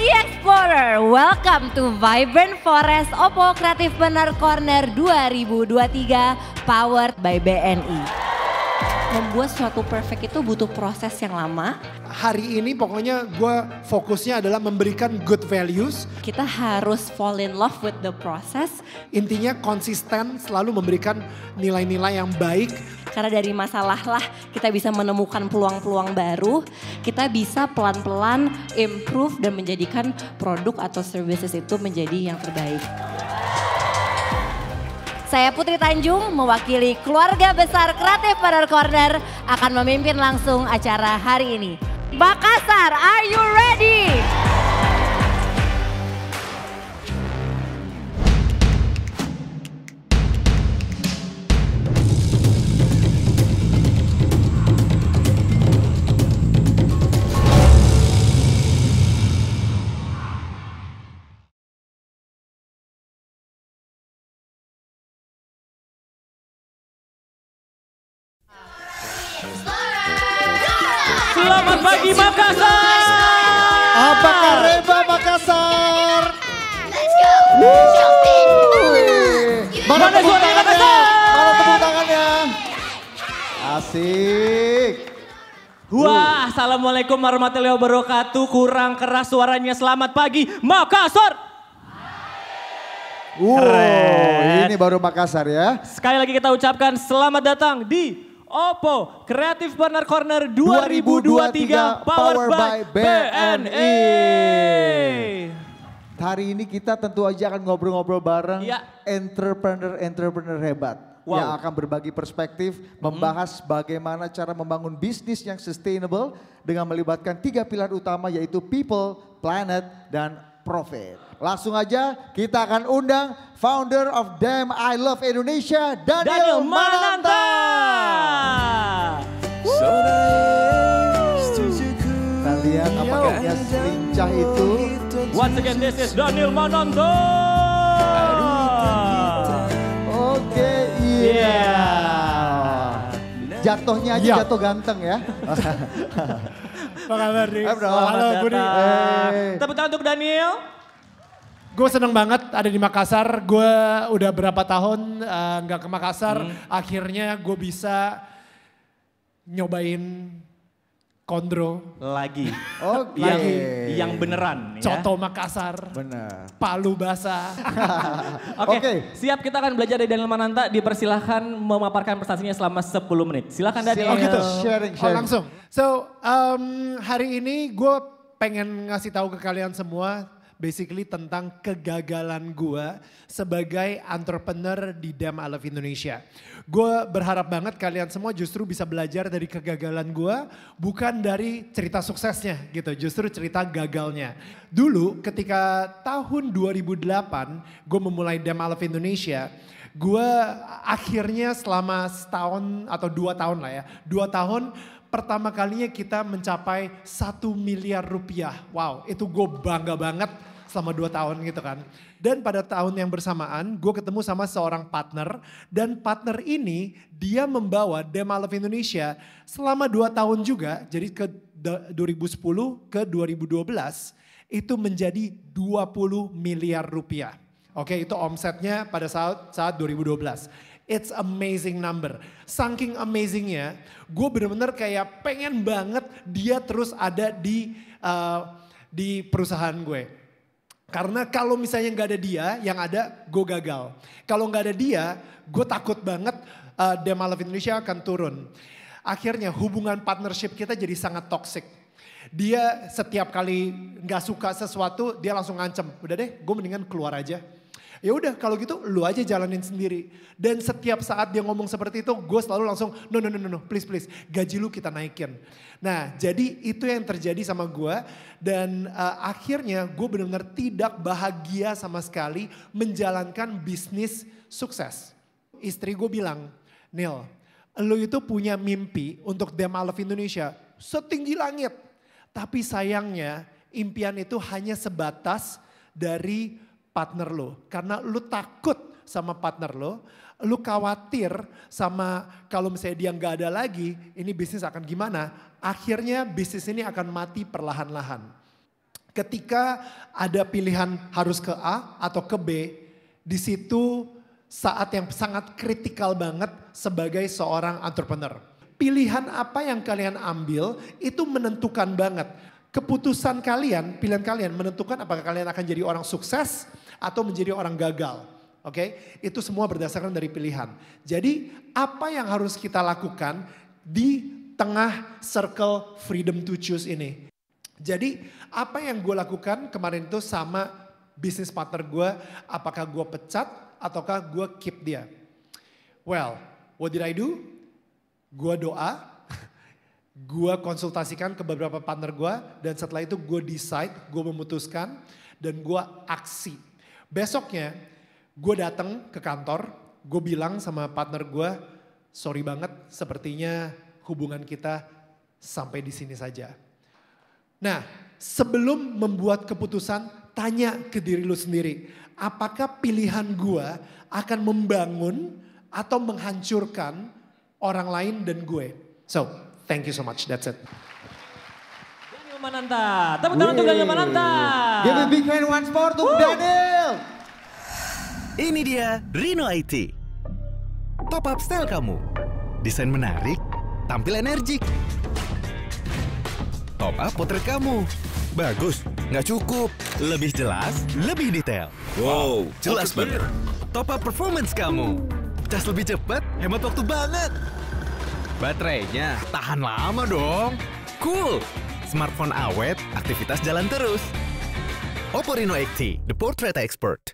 E-Explorer, welcome to Vibrant Forest Oppo Creative Partner Corner 2023 powered by BNI. Membuat suatu perfect itu butuh proses yang lama. Hari ini pokoknya gue fokusnya adalah memberikan good values. Kita harus fall in love with the process. Intinya konsisten selalu memberikan nilai-nilai yang baik. Karena dari masalah lah kita bisa menemukan peluang-peluang baru. Kita bisa pelan-pelan improve dan menjadikan produk atau services itu menjadi yang terbaik. Saya Putri Tanjung mewakili keluarga besar Creative Partner Corner akan memimpin langsung acara hari ini. Makassar, are you ready? Selamat pagi Makassar. Apa kabar Makassar? Let's go. Jump in. Mana Mana tepuk suara tangannya? Makassar? Mana tepuk tangannya? Asik. Wah, assalamualaikum warahmatullahi wabarakatuh. Kurang keras suaranya. Selamat pagi Makassar. Keren. Ini baru Makassar ya. Sekali lagi kita ucapkan selamat datang di Oppo Creative Partner Corner 2023 powered by BNI. Hari ini kita tentu aja akan ngobrol-ngobrol bareng Ya. entrepreneur hebat. Wow. Yang akan berbagi perspektif, membahas bagaimana cara membangun bisnis yang sustainable dengan melibatkan 3 pilar utama yaitu people, planet, dan profit. Langsung aja kita akan undang founder of Damn I Love Indonesia, Daniel Mananta. Kita lihat apakah dia selincah itu. Once again this is Daniel Mananta. Oke, iya. Jatuhnya aja Iya. jatuh ganteng ya. Apa kabar nih? Bro. Halo Budi. Tepuk tangan untuk Daniel. Gue seneng banget ada di Makassar. Gue udah berapa tahun nggak ke Makassar. Akhirnya gue bisa nyobain kondro. Lagi. Oke. Yang beneran. Ya. Coto Makassar. Benar. Palu basah. Oke, siap, kita akan belajar dari Daniel Mananta. Dipersilahkan memaparkan prestasinya selama 10 menit. Silakan Daniel. Oh gitu? Sharing. Oh langsung. So hari ini gue pengen ngasih tahu ke kalian semua basically tentang kegagalan gue sebagai entrepreneur di Damn I Love Indonesia. Gue berharap banget kalian semua justru bisa belajar dari kegagalan gue, bukan dari cerita suksesnya gitu, justru cerita gagalnya. Dulu ketika tahun 2008 gue memulai Damn I Love Indonesia, gue akhirnya selama setahun atau 2 tahun lah ya, 2 tahun pertama kalinya kita mencapai 1 miliar rupiah. Wow, itu gue bangga banget selama 2 tahun gitu kan. Dan pada tahun yang bersamaan gue ketemu sama seorang partner. Dan partner ini dia membawa Damn I Love Indonesia selama 2 tahun juga. Jadi ke 2010 ke 2012 itu menjadi 20 miliar rupiah. Oke, itu omsetnya pada saat 2012. It's amazing number. Saking amazingnya, gue bener-bener kayak pengen banget dia terus ada di perusahaan gue. Karena kalau misalnya nggak ada dia, yang ada gue gagal. Kalau nggak ada dia, gue takut banget Damn I Love Indonesia akan turun. Akhirnya hubungan partnership kita jadi sangat toxic. Dia setiap kali nggak suka sesuatu, dia langsung ngancem. Udah deh, gue mendingan keluar aja. Ya udah kalau gitu lu aja jalanin sendiri. Dan setiap saat dia ngomong seperti itu gue selalu langsung no please gaji lu kita naikin. Nah jadi itu yang terjadi sama gue dan akhirnya gue benar-benar tidak bahagia sama sekali menjalankan bisnis sukses. Istri gue bilang, Neil lu itu punya mimpi untuk Damn I Love Indonesia setinggi langit. Tapi sayangnya impian itu hanya sebatas dari partner lo. Karena lo takut sama partner lo, lu khawatir sama kalau misalnya dia nggak ada lagi, ini bisnis akan gimana? Akhirnya bisnis ini akan mati perlahan-lahan. Ketika ada pilihan harus ke A atau ke B, di situ saat yang sangat kritikal banget sebagai seorang entrepreneur. Pilihan apa yang kalian ambil itu menentukan banget. Keputusan kalian, pilihan kalian menentukan apakah kalian akan jadi orang sukses atau menjadi orang gagal. Oke, itu semua berdasarkan dari pilihan. Jadi apa yang harus kita lakukan di tengah circle freedom to choose ini? Jadi apa yang gue lakukan kemarin itu sama bisnis partner gue, apakah gue pecat ataukah gue keep dia? Well, what did I do? Gue doa, gue konsultasikan ke beberapa partner gue, dan setelah itu gue decide, gue memutuskan, dan gue aksi. Besoknya gue datang ke kantor, gue bilang sama partner gue, sorry banget sepertinya hubungan kita sampai di sini saja. Nah, sebelum membuat keputusan, tanya ke diri lu sendiri. Apakah pilihan gua akan membangun atau menghancurkan orang lain dan gue? So, thank you so much. That's it. Daniel Mananta. Tepuk tangan untuk Daniel Mananta. Give a big hand once more to Daniel. Ini dia Rino IT. Top up style kamu. Desain menarik, tampil energik. Top up potret kamu. Bagus, nggak cukup. Lebih jelas, lebih detail. Wow, jelas banget. Top up performance kamu. Cas lebih cepat, hemat waktu banget. Baterainya tahan lama dong. Cool. Smartphone awet, aktivitas jalan terus. Oppo Reno XT, the portrait expert.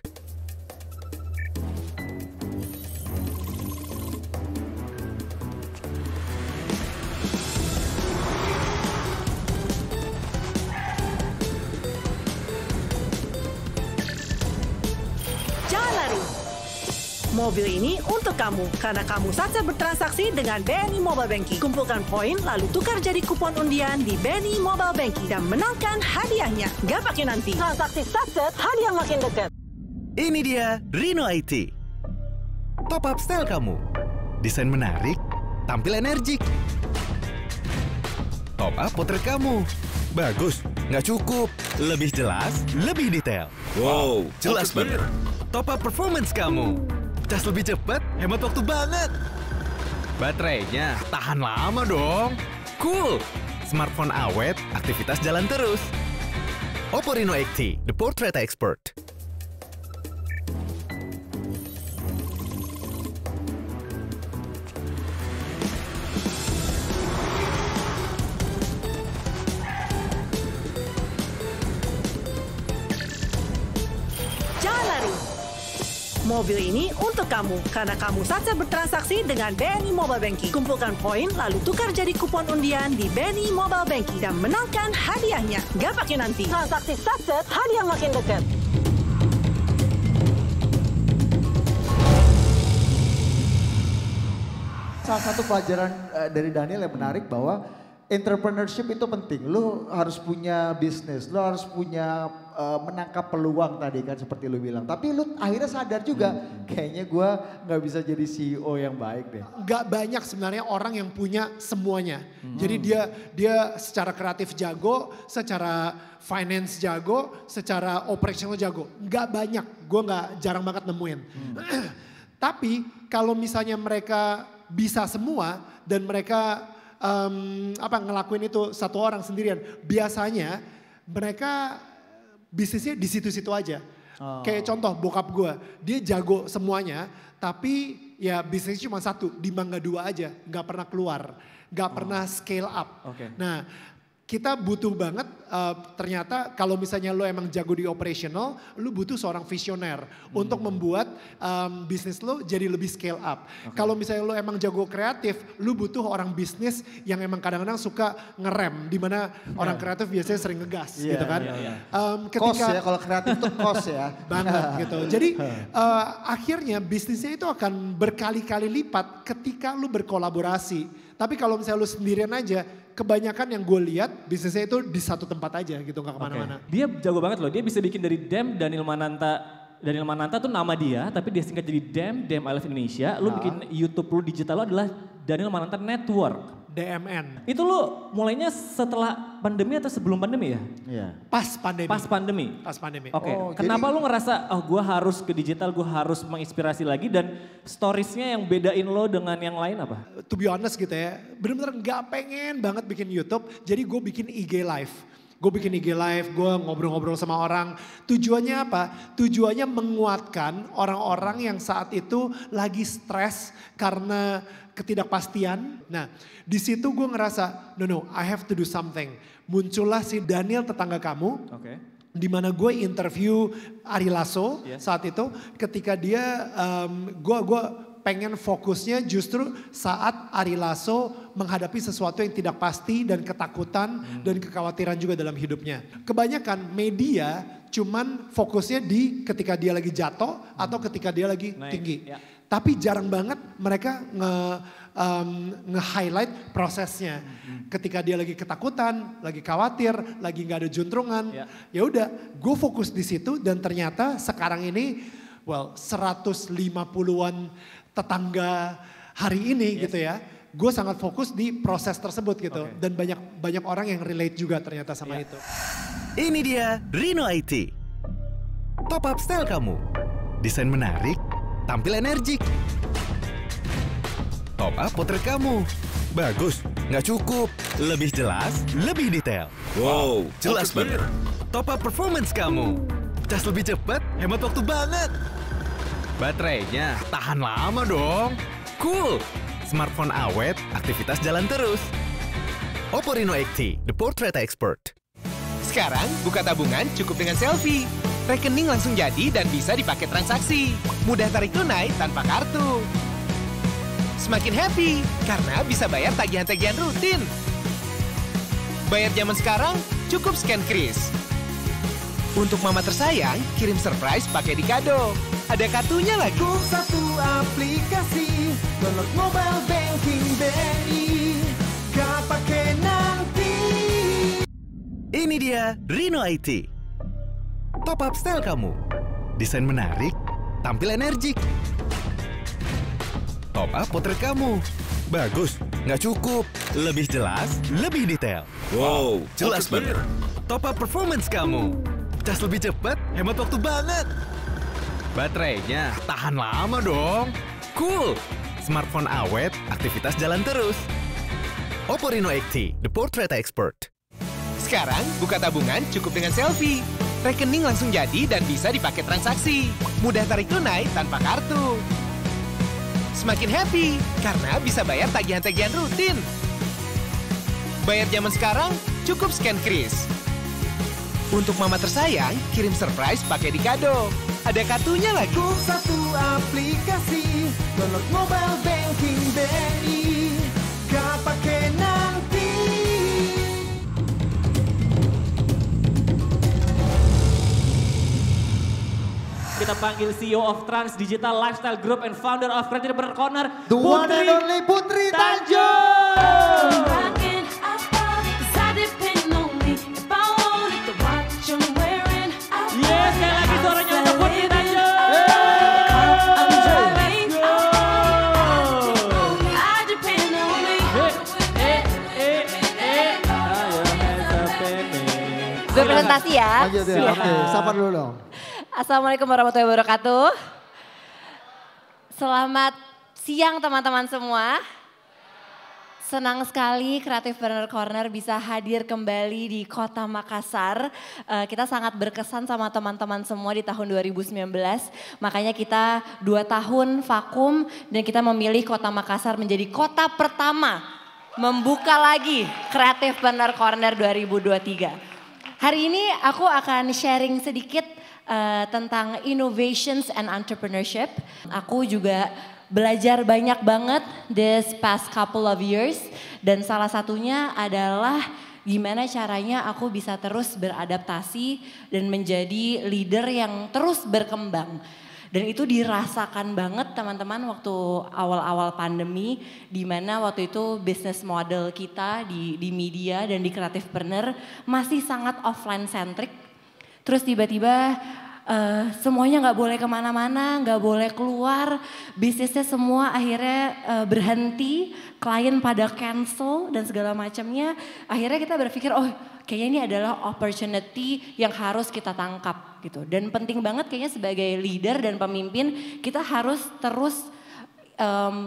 Mobil ini untuk kamu, karena kamu saja bertransaksi dengan BNI Mobile Banking. Kumpulkan poin, lalu tukar jadi kupon undian di BNI Mobile Banking dan menangkan hadiahnya. Gak pakai nanti. Transaksi satset, hadiah makin dekat. Ini dia Reno IT. Top up style kamu. Desain menarik, tampil energik. Top up potret kamu. Bagus, nggak cukup. Lebih jelas, lebih detail. Wow, jelas banget. Top up performance kamu. Cas lebih cepat, hemat waktu banget. Baterainya tahan lama dong. Cool. Smartphone awet, aktivitas jalan terus. Oppo Reno XT, the portrait expert. Mobil ini untuk kamu, karena kamu saja bertransaksi dengan BNI Mobile Banking. Kumpulkan poin, lalu tukar jadi kupon undian di BNI Mobile Banking dan menangkan hadiahnya. Gak pakai nanti. Transaksi satset, hadiah makin dekat. Salah satu pelajaran dari Daniel yang menarik bahwa entrepreneurship itu penting. Lu harus punya bisnis, lu harus punya menangkap peluang tadi kan seperti lu bilang. Tapi lu akhirnya sadar juga, kayaknya gue nggak bisa jadi CEO yang baik deh. Gak banyak sebenarnya orang yang punya semuanya. Jadi dia secara kreatif jago, secara finance jago, secara operational jago. Gak banyak, gue jarang banget nemuin. Tapi kalau misalnya mereka bisa semua dan mereka ngelakuin itu satu orang sendirian, biasanya mereka bisnisnya di situ-situ aja. Kayak contoh bokap gue, dia jago semuanya, tapi ya bisnisnya cuma satu, di Mangga 2 aja, nggak pernah keluar, nggak pernah scale up. Nah, kita butuh banget ternyata kalau misalnya lo emang jago di operational, lo butuh seorang visioner untuk membuat bisnis lo jadi lebih scale up. Kalau misalnya lo emang jago kreatif, lo butuh orang bisnis yang emang kadang-kadang suka ngerem, dimana orang kreatif biasanya sering ngegas gitu kan. Kos ya, kalau kreatif tuh kos ya. Banget gitu. Jadi akhirnya bisnisnya itu akan berkali-kali lipat ketika lo berkolaborasi. Tapi kalau misalnya lu sendirian aja, kebanyakan yang gue lihat bisnisnya itu di satu tempat aja gitu, gak kemana-mana. Dia jago banget loh, dia bisa bikin dari Dem Daniel Mananta. Daniel Mananta tuh nama dia, tapi dia singkat jadi Dem I Love Indonesia. Lu bikin YouTube lu digital lu adalah Daniel Mananta Network. DMN. Itu lu mulainya setelah pandemi atau sebelum pandemi ya? Iya. Pas pandemi. Pas pandemi? Pas pandemi. Oke, Oh, kenapa jadi- lu ngerasa oh gue harus ke digital, gue harus menginspirasi lagi dan storiesnya yang bedain lo dengan yang lain apa? To be honest gitu ya, bener-bener gak pengen banget bikin YouTube, jadi gue bikin IG live. Gue bikin IG live, gue ngobrol-ngobrol sama orang. Tujuannya apa? Tujuannya menguatkan orang-orang yang saat itu lagi stres karena ketidakpastian. Nah, di situ gue ngerasa, no, I have to do something. Muncullah si Daniel tetangga kamu. Oke. Di mana gue interview Ari Lasso Yes. saat itu, ketika dia, gue pengen fokusnya justru saat Ari Lasso menghadapi sesuatu yang tidak pasti dan ketakutan dan kekhawatiran juga dalam hidupnya. Kebanyakan media cuman fokusnya di ketika dia lagi jatuh atau ketika dia lagi Naik, tinggi. ya. Tapi jarang banget mereka nge-highlight prosesnya. Ketika dia lagi ketakutan, lagi khawatir, lagi nggak ada juntrungan. Ya udah, gue fokus di situ dan ternyata sekarang ini, 150-an tetangga hari ini gitu ya. Gue sangat fokus di proses tersebut gitu. Dan banyak orang yang relate juga ternyata sama itu. Ini dia Rino IT. Top up style kamu. Desain menarik, tampil energik. Top up potret kamu. Bagus, nggak cukup. Lebih jelas, lebih detail. Wow, jelas banget. Top up performance kamu. Cas lebih cepat, hemat waktu banget. Baterainya tahan lama dong. Cool. Smartphone awet, aktivitas jalan terus. Oppo Reno XT, the portrait expert. Sekarang buka tabungan cukup dengan selfie. Rekening langsung jadi dan bisa dipakai transaksi. Mudah tarik tunai tanpa kartu. Semakin happy karena bisa bayar tagihan-tagihan rutin. Bayar zaman sekarang cukup scan kris. Untuk mama tersayang, kirim surprise pakai di kado. Ada kartunya lagi. Satu aplikasi, download mobile banking BNI, gak pakai nanti. Ini dia Reno IT. Top up style kamu. Desain menarik, tampil energik. Top up potret kamu. Bagus, nggak cukup. Lebih jelas, lebih detail. Wow, jelas banget. Top up performance kamu. Cas lebih cepat, hemat waktu banget. Baterainya tahan lama dong. Cool. Smartphone awet, aktivitas jalan terus. Oppo Reno XT, the portrait expert. Sekarang buka tabungan cukup dengan selfie. Rekening langsung jadi dan bisa dipakai transaksi. Mudah tarik tunai tanpa kartu. Semakin happy karena bisa bayar tagihan-tagihan rutin. Bayar zaman sekarang cukup scan kris. Untuk mama tersayang, kirim surprise pakai di kado. Ada kartunya lagi. Satu aplikasi, download mobile banking BNI, gak pakai nanti. Kita panggil CEO of Trans Digital Lifestyle Group and founder of Creative Partner Corner, The one and only Putri Tanjung. Yes, sekali lagi suaranya untuk Putri Tanjung. Gue presentasi ya. Lanjut ya, oke. Sapa dulu dong. Assalamualaikum warahmatullahi wabarakatuh. Selamat siang teman-teman semua. Senang sekali Creative Partner Corner bisa hadir kembali di Kota Makassar. Kita sangat berkesan sama teman-teman semua di tahun 2019. Makanya kita 2 tahun vakum dan kita memilih Kota Makassar menjadi kota pertama membuka lagi Creative Partner Corner 2023. Hari ini aku akan sharing sedikit tentang innovations and entrepreneurship. Aku juga belajar banyak banget this past couple of years. Dan salah satunya adalah gimana caranya aku bisa terus beradaptasi dan menjadi leader yang terus berkembang. Dan itu dirasakan banget teman-teman waktu awal-awal pandemi. Dimana waktu itu business model kita di media dan di Creative Partner masih sangat offline centric. Terus tiba-tiba semuanya nggak boleh kemana-mana, nggak boleh keluar, bisnisnya semua akhirnya berhenti, klien pada cancel dan segala macamnya. Akhirnya kita berpikir, oh kayaknya ini adalah opportunity yang harus kita tangkap gitu. Dan penting banget kayaknya sebagai leader dan pemimpin kita harus terus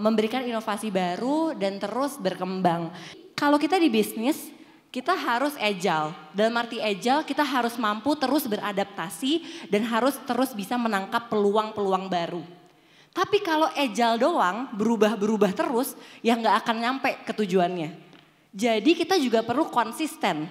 memberikan inovasi baru dan terus berkembang. Kalau kita di bisnis, kita harus agile. Dalam arti agile, kita harus mampu terus beradaptasi dan harus terus bisa menangkap peluang-peluang baru. Tapi kalau agile doang, berubah-berubah terus, ya nggak akan nyampe ke tujuannya. Jadi kita juga perlu konsisten.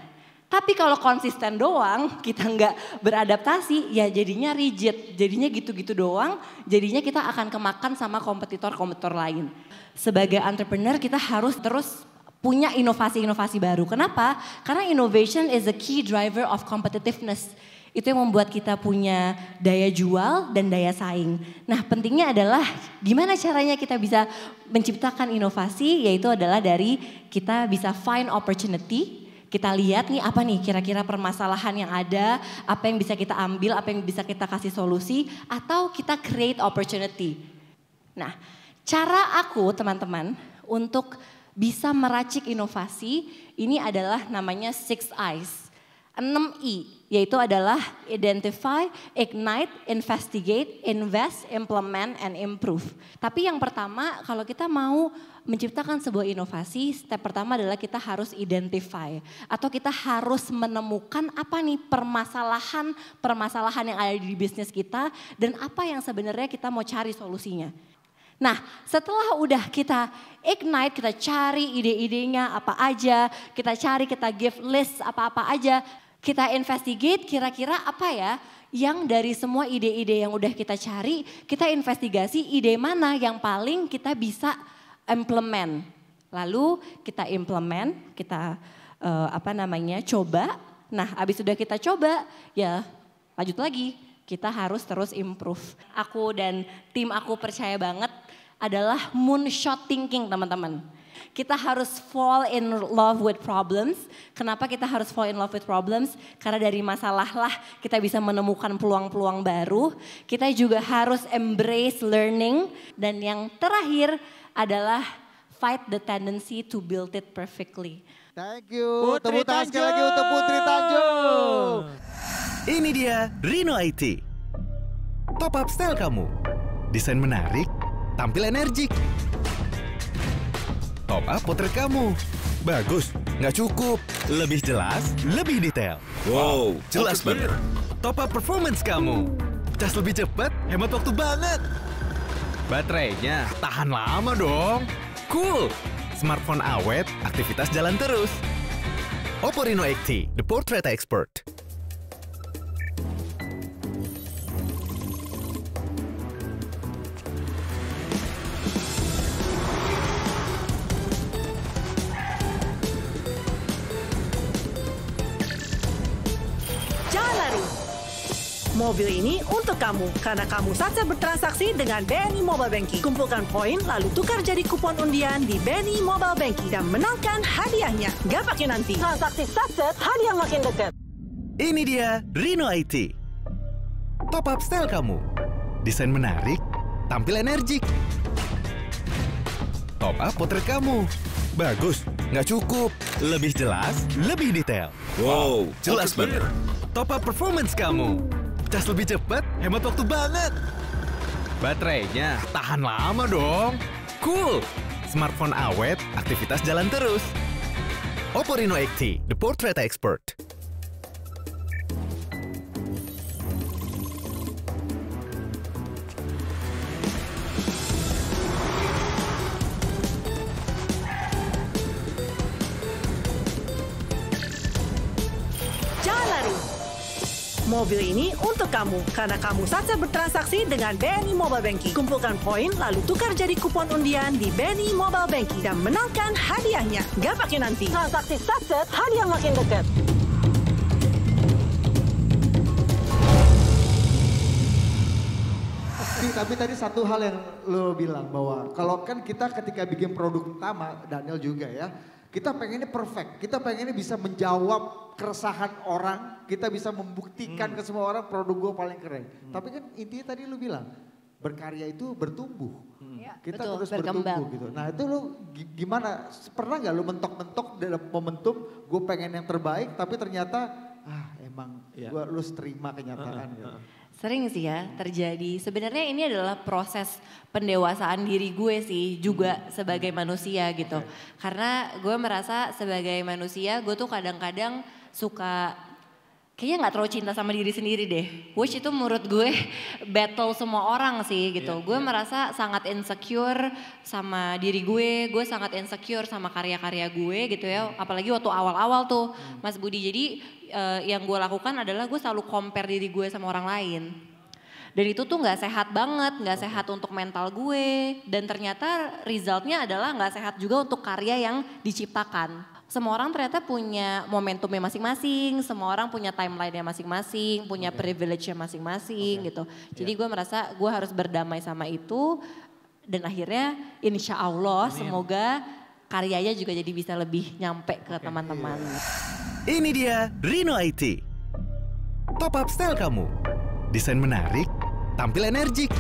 Tapi kalau konsisten doang, kita nggak beradaptasi, ya jadinya rigid. Jadinya gitu-gitu doang, jadinya kita akan kemakan sama kompetitor-kompetitor lain. Sebagai entrepreneur kita harus terus punya inovasi-inovasi baru. Kenapa? Karena innovation is a key driver of competitiveness. Itu yang membuat kita punya daya jual dan daya saing. Nah pentingnya adalah gimana caranya kita bisa menciptakan inovasi, yaitu adalah dari kita bisa find opportunity. Kita lihat nih apa nih kira-kira permasalahan yang ada, apa yang bisa kita ambil, apa yang bisa kita kasih solusi, atau kita create opportunity. Nah cara aku teman-teman untuk bisa meracik inovasi ini adalah namanya 6 I's. 6I yaitu adalah identify, ignite, investigate, invest, implement, and improve. Tapi yang pertama kalau kita mau menciptakan sebuah inovasi, step pertama adalah kita harus identify. Atau kita harus menemukan apa nih permasalahan yang ada di bisnis kita dan apa yang sebenarnya kita mau cari solusinya. Nah setelah udah kita ignite, kita cari ide-idenya apa aja, kita give list apa-apa aja, kita investigate kira-kira apa ya yang dari semua ide-ide yang udah kita cari, kita investigasi ide mana yang paling kita bisa implement. Lalu kita implement, kita coba. Nah abis sudah kita coba ya lanjut lagi. Kita harus terus improve. Aku dan tim aku percaya banget adalah moonshot thinking teman-teman. Kita harus fall in love with problems. Kenapa kita harus fall in love with problems? Karena dari masalah lah kita bisa menemukan peluang-peluang baru. Kita juga harus embrace learning. Dan yang terakhir adalah fight the tendency to build it perfectly. Thank you. Tepuk tangan sekali lagi untuk Putri Tanjung. Ini dia Rino IT. Top up style kamu. Desain menarik, tampil energik. Top up potret kamu. Bagus, nggak cukup. Lebih jelas, lebih detail. Wow, jelas banget. Top up performance kamu. Cas lebih cepat, hemat waktu banget. Baterainya tahan lama dong. Cool. Smartphone awet, aktivitas jalan terus. Oppo Reno XT, the portrait expert. Mobil ini untuk kamu, karena kamu saja bertransaksi dengan BNI Mobile Banking. Kumpulkan poin, lalu tukar jadi kupon undian di BNI Mobile Banking dan menangkan hadiahnya. Gak pakai nanti. Transaksi satset, hadiah makin dekat. Ini dia Reno IT. Top up style kamu. Desain menarik, tampil energik. Top up potret kamu. Bagus, nggak cukup. Lebih jelas, lebih detail. Wow, jelas banget. Top up performance kamu. Cas lebih cepat, hemat waktu banget. Baterainya tahan lama dong. Cool. Smartphone awet, aktivitas jalan terus. Oppo Reno XT, the portrait expert. Mobil ini untuk kamu, karena kamu saja bertransaksi dengan BNI Mobile Banking. Kumpulkan poin, lalu tukar jadi kupon undian di BNI Mobile Banking dan menangkan hadiahnya. Gak pakai nanti. Transaksi satset, hadiah makin dekat. Tapi tadi satu hal yang lo bilang bahwa kalau kan kita ketika bikin produk utama, Daniel juga ya, kita pengennya perfect, kita pengennya bisa menjawab keresahan orang kita bisa membuktikan ke semua orang produk gue paling keren. Tapi kan intinya tadi lu bilang, berkarya itu bertumbuh. Kita betul, terus berkembang. bertumbuh gitu. Nah itu lu gimana, pernah gak lu mentok-mentok dalam momentum gue pengen yang terbaik tapi ternyata emang gue lu terima kenyataan gitu. Sering sih ya terjadi. Sebenarnya ini adalah proses pendewasaan diri gue sih juga sebagai manusia gitu. Karena gue merasa sebagai manusia gue tuh kadang-kadang suka kayaknya nggak terlalu cinta sama diri sendiri deh. Which itu menurut gue battle semua orang sih gitu. Gue merasa sangat insecure sama diri gue sangat insecure sama karya-karya gue gitu ya. Apalagi waktu awal-awal tuh Mas Budi. Jadi yang gue lakukan adalah gue selalu compare diri gue sama orang lain. Dan itu tuh gak sehat banget, gak sehat untuk mental gue. Dan ternyata resultnya adalah gak sehat juga untuk karya yang diciptakan. Semua orang ternyata punya momentumnya masing-masing, semua orang punya timeline-nya masing-masing, punya privilege-nya masing-masing gitu. Jadi gue merasa gue harus berdamai sama itu dan akhirnya insya Allah semoga karyanya juga jadi bisa lebih nyampe ke teman-teman. Ini dia Reno IT. Top up style kamu. Desain menarik, tampil energik.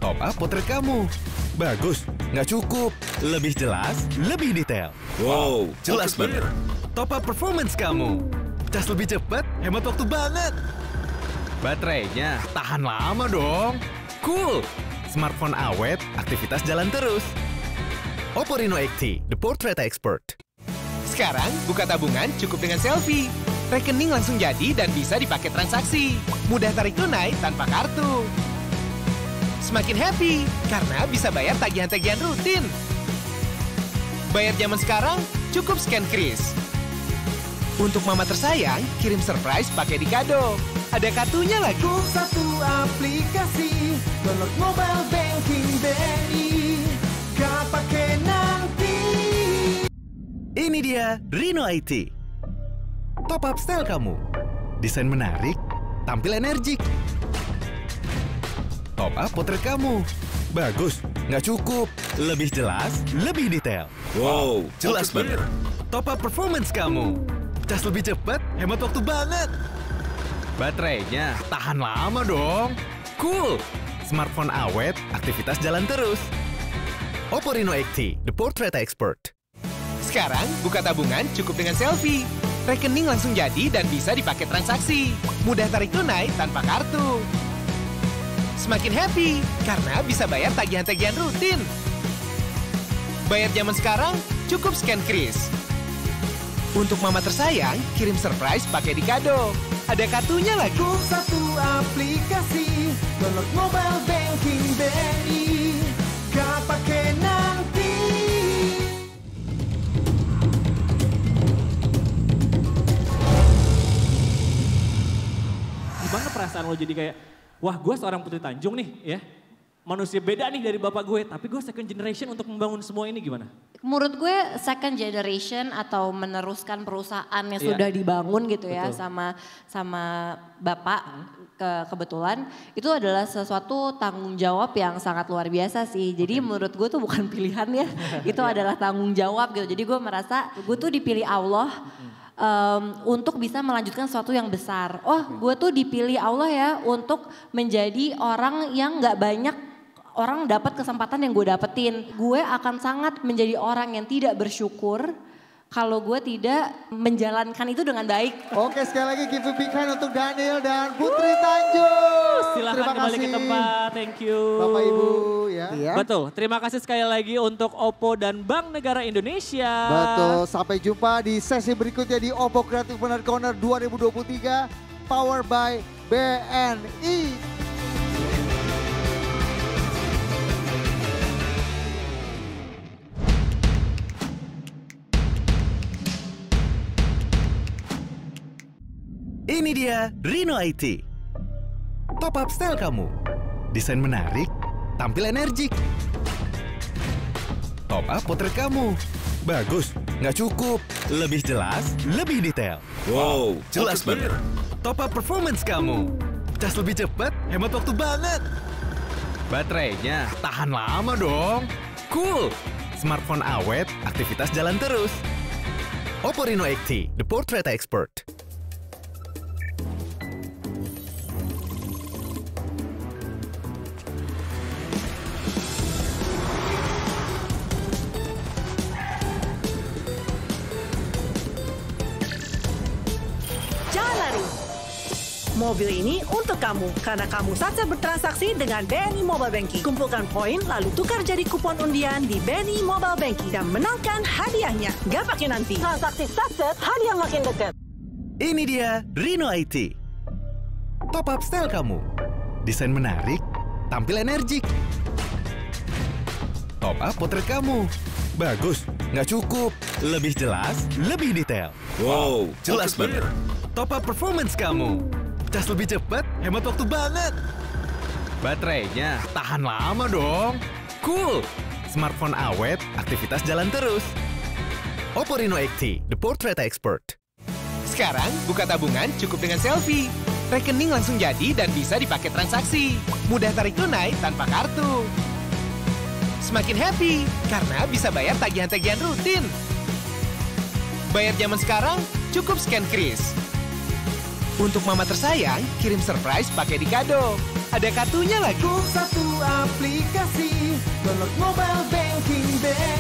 Top up potret kamu. Bagus, nggak cukup. Lebih jelas, lebih detail. Wow, jelas banget. Top up performance kamu. Cas lebih cepat, hemat waktu banget. Baterainya tahan lama dong. Cool. Smartphone awet, aktivitas jalan terus. Oppo Reno XT, the portrait expert. Sekarang buka tabungan cukup dengan selfie. Rekening langsung jadi dan bisa dipakai transaksi. Mudah tarik tunai tanpa kartu. Semakin happy karena bisa bayar tagihan-tagihan rutin. Bayar zaman sekarang cukup scan kris. Untuk mama tersayang, kirim surprise pakai di kado. Ada kartunya lagi. Cukup satu aplikasi, download mobile banking BNI. Gak pakai nanti. Ini dia Reno IT. Top up style kamu. Desain menarik, tampil energik. Top up potret kamu. Bagus, nggak cukup. Lebih jelas, lebih detail. Wow, jelas banget. Top up performance kamu. Cas lebih cepat, hemat waktu banget. Baterainya tahan lama dong. Cool. Smartphone awet, aktivitas jalan terus. Oppo Reno XT, the portrait expert. Sekarang buka tabungan cukup dengan selfie. Rekening langsung jadi dan bisa dipakai transaksi. Mudah tarik tunai tanpa kartu. Semakin happy karena bisa bayar tagihan-tagihan rutin. Bayar zaman sekarang cukup scan kris. Untuk mama tersayang, kirim surprise pakai di kado. Ada kartunya lagi. Cukup satu aplikasi, download mobile banking BNI. Gak pakai nanti. Gimana perasaan lo jadi kayak, wah gue seorang Putri Tanjung nih ya. Manusia beda nih dari bapak gue, tapi gue second generation untuk membangun semua ini gimana? Menurut gue second generation atau meneruskan perusahaan yang sudah dibangun gitu ya sama bapak kebetulan itu adalah sesuatu tanggung jawab yang sangat luar biasa sih. Jadi menurut gue tuh bukan pilihan ya, itu adalah tanggung jawab gitu. Jadi gue merasa gue tuh dipilih Allah untuk bisa melanjutkan sesuatu yang besar. Oh, gue tuh dipilih Allah ya untuk menjadi orang yang gak banyak orang dapat kesempatan yang gue dapetin. Gue akan sangat menjadi orang yang tidak bersyukur kalau gue tidak menjalankan itu dengan baik. Oke, sekali lagi give a big hand untuk Daniel dan Putri Tanjung. Silakan Terima kembali kasih. ke tempat, thank you. Bapak Ibu ya. Betul, terima kasih sekali lagi untuk Oppo dan Bank Negara Indonesia. Betul, sampai jumpa di sesi berikutnya di Oppo Creative Partner Corner 2023 Powered by BNI. Ini dia Reno IT. Top up style kamu. Desain menarik, tampil energik. Top up potret kamu. Bagus, nggak cukup. Lebih jelas, lebih detail. Wow, jelas banget. Top up performance kamu. Cas lebih cepat, hemat waktu banget. Baterainya tahan lama dong. Cool. Smartphone awet, aktivitas jalan terus. Oppo Reno XT, the portrait expert. Jangan lari. Mobil ini untuk kamu, karena kamu saja bertransaksi dengan BNI Mobile Banking. Kumpulkan poin, lalu tukar jadi kupon undian di BNI Mobile Banking dan menangkan hadiahnya. Gak pakai nanti. Transaksi sukses, hadiah makin dekat. Ini dia Reno IT. Top up style kamu. Desain menarik, tampil energik. Top up potret kamu. Bagus, nggak cukup. Lebih jelas, lebih detail. Wow, jelas banget. Top up performance kamu. Cas lebih cepat, hemat waktu banget. Baterainya tahan lama dong. Cool. Smartphone awet, aktivitas jalan terus. Oppo Reno XT, the portrait expert. Sekarang, buka tabungan cukup dengan selfie. Rekening langsung jadi dan bisa dipakai transaksi. Mudah tarik tunai tanpa kartu. Semakin happy, karena bisa bayar tagihan-tagihan rutin. Bayar zaman sekarang, cukup scan kris. Untuk mama tersayang, kirim surprise pakai di kado. Ada kartunya lagi. Cukup satu aplikasi, download mobile banking BNI.